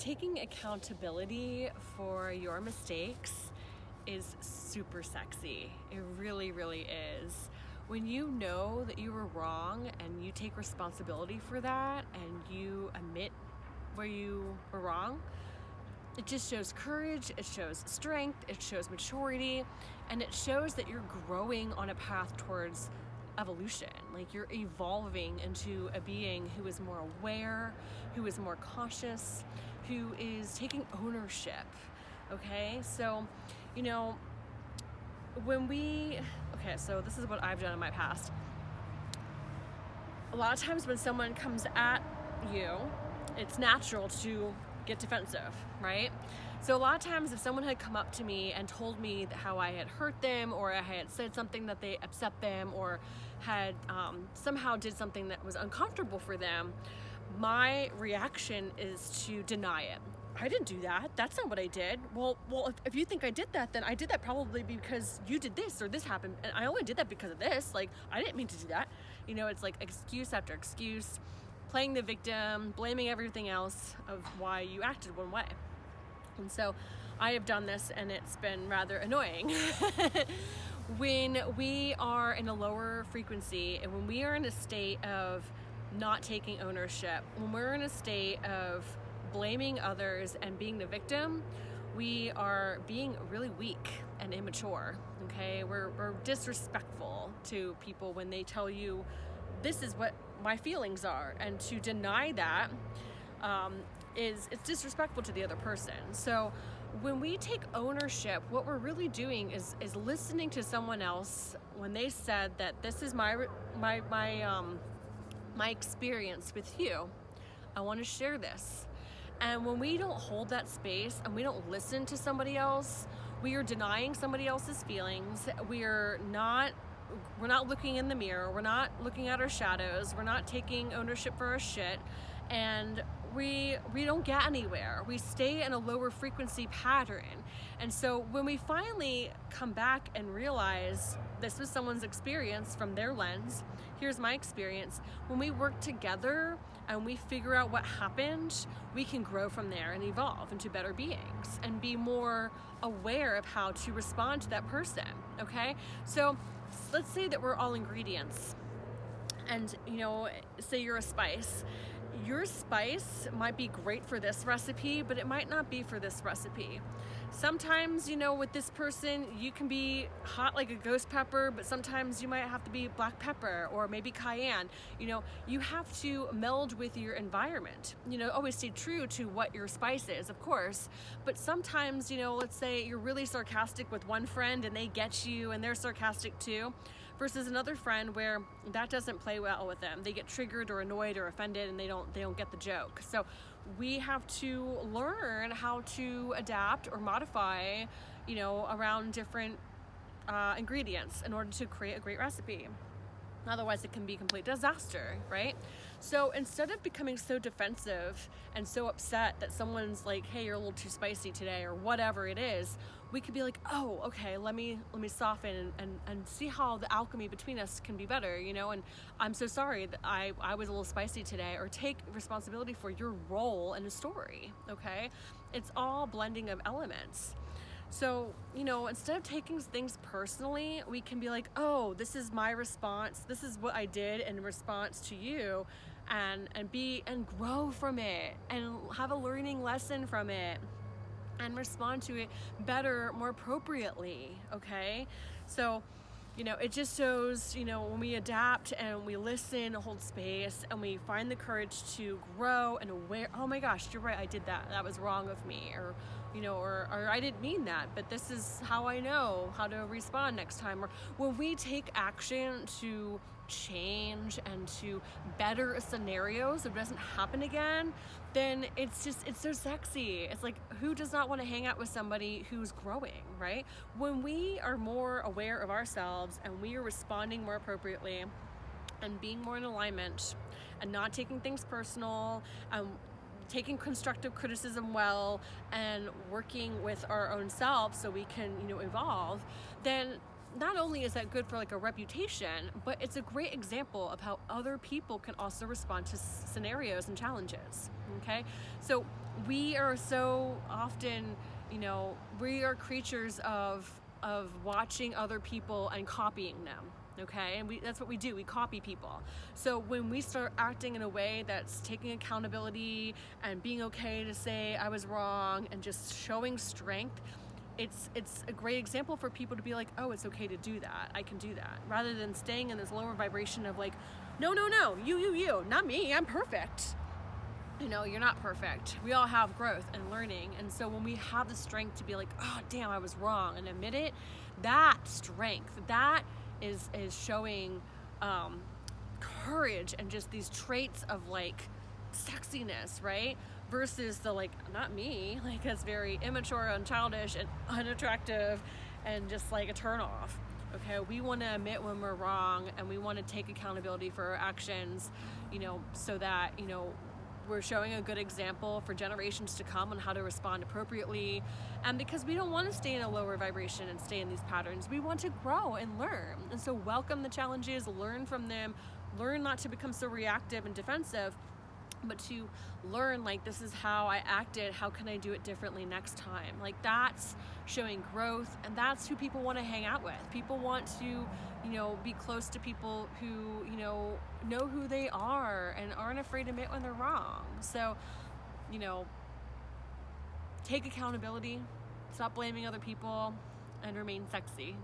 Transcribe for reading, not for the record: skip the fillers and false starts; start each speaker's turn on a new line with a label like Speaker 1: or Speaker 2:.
Speaker 1: taking accountability for your mistakes is super sexy. It really, really is. When you know that you were wrong and you take responsibility for that and you admit where you were wrong, it just shows courage, it shows strength, it shows maturity, and it shows that you're growing on a path towards evolution. Like you're evolving into a being who is more aware, who is more conscious, who is taking ownership. Okay, so, so this is what I've done in my past. A lot of times when someone comes at you, it's natural to get defensive, right? So a lot of times if someone had come up to me and told me how I had hurt them, or I had said something that they upset them, or had somehow did something that was uncomfortable for them, my reaction is to deny it. I didn't do that. That's not what I did. Well, if you think I did that, then I did that probably because you did this or this happened, and I only did that because of this. Like, I didn't mean to do that. It's like excuse after excuse, playing the victim, blaming everything else of why you acted one way. And so I have done this, and it's been rather annoying. When we are in a lower frequency, and when we are in a state of not taking ownership, when we're in a state of blaming others and being the victim, we are being really weak and immature. Okay, we're disrespectful to people when they tell you this is what my feelings are, and to deny that it's disrespectful to the other person. So when we take ownership, what we're really doing is listening to someone else when they said that this is my experience with you. I want to share this. And when we don't hold that space and we don't listen to somebody else, we are denying somebody else's feelings. We're not looking in the mirror. We're not looking at our shadows. We're not taking ownership for our shit. And we don't get anywhere. We stay in a lower frequency pattern. And so when we finally come back and realize this was someone's experience from their lens, here's my experience, when we work together and we figure out what happened, we can grow from there and evolve into better beings and be more aware of how to respond to that person. Okay, so let's say that we're all ingredients, and say you're a spice. Your spice might be great for this recipe, but it might not be for this recipe. Sometimes, with this person, you can be hot like a ghost pepper, but sometimes you might have to be black pepper or maybe cayenne. You have to meld with your environment. Always stay true to what your spice is, of course. But sometimes, let's say you're really sarcastic with one friend and they get you and they're sarcastic too, versus another friend where that doesn't play well with them. They get triggered or annoyed or offended and they don't get the joke. So we have to learn how to adapt or modify, around different ingredients in order to create a great recipe. Otherwise, it can be a complete disaster, right? So instead of becoming so defensive and so upset that someone's like, hey, you're a little too spicy today, or whatever it is, we could be like, oh, okay, let me soften and see how the alchemy between us can be better, and I'm so sorry that I was a little spicy today, or take responsibility for your role in the story, okay? It's all blending of elements. So, instead of taking things personally, we can be like, oh, this is my response. This is what I did in response to you, and grow from it and have a learning lesson from it and respond to it better, more appropriately. Okay. So, it just shows, when we adapt and we listen, hold space, and we find the courage to grow and aware, oh my gosh, you're right, I did that. That was wrong of me. Or I didn't mean that, but this is how I know how to respond next time. Or when we take action to change and to better a scenario so it doesn't happen again, then it's so sexy. It's like, who does not want to hang out with somebody who's growing, right? When we are more aware of ourselves and we are responding more appropriately and being more in alignment and not taking things personal, taking constructive criticism well, and working with our own self so we can, evolve, then not only is that good for like a reputation, but it's a great example of how other people can also respond to scenarios and challenges. Okay, so we are so often, we are creatures of watching other people and copying them. Okay, and that's what we do. We copy people. So when we start acting in a way that's taking accountability and being okay to say I was wrong and just showing strength, it's a great example for people to be like, oh, it's okay to do that. I can do that. Rather than staying in this lower vibration of like, no, you, not me. I'm perfect. You're not perfect. We all have growth and learning. And so when we have the strength to be like, oh, damn, I was wrong, and admit it, that strength, that is showing courage and just these traits of like sexiness, right? Versus the like, not me, like that's very immature and childish and unattractive and just like a turn off. Okay, we want to admit when we're wrong, and we want to take accountability for our actions, so that, we're showing a good example for generations to come on how to respond appropriately. And because we don't want to stay in a lower vibration and stay in these patterns, we want to grow and learn. And so welcome the challenges, learn from them, learn not to become so reactive and defensive, but to learn like, this is how I acted, how can I do it differently next time? Like, that's showing growth, and that's who people want to hang out with. People want to, be close to people who, know who they are and aren't afraid to admit when they're wrong. So, take accountability, stop blaming other people, and remain sexy.